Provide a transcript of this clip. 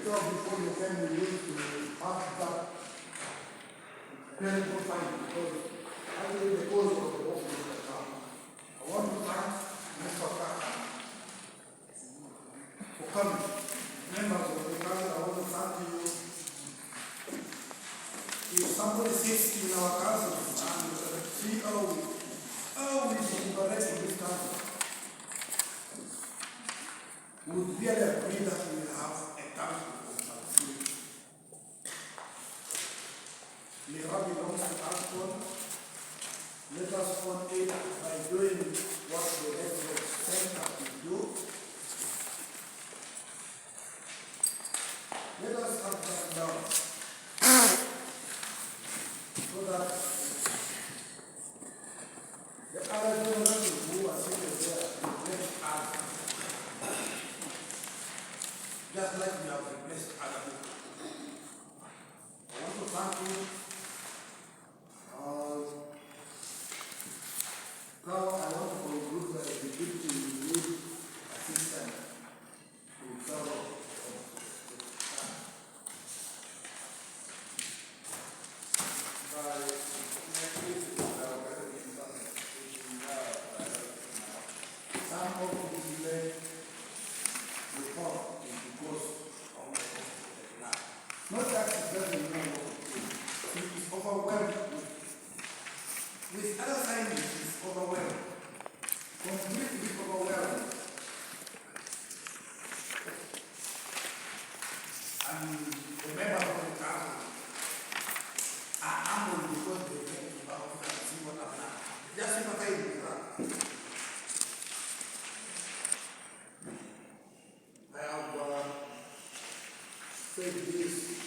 talk before you can begin to have that clinical time because I think the cause of the office right now. I want to thank Mr. Kaka for coming. Members of the council, I want to thank you. If somebody sits in our council and see how we operate in this council, we would really agree that we will have a council for South. Lira belongs to ASCON. Let us fund it by doing what the network sent us to do. Let us have that down so that the other generation who are sitting there replace us, just like we have replaced other people. I want to thank you. Now I want to conclude that the duty you need assistance to serve some of this delay report is because of the land. Not that it doesn't know what to do. It is overwhelmed with other signings, it's overwhelmed. Completely overwhelmed. And the members of the council are humble because they came to our office and see what I've done. Just sympathize with that. I have said this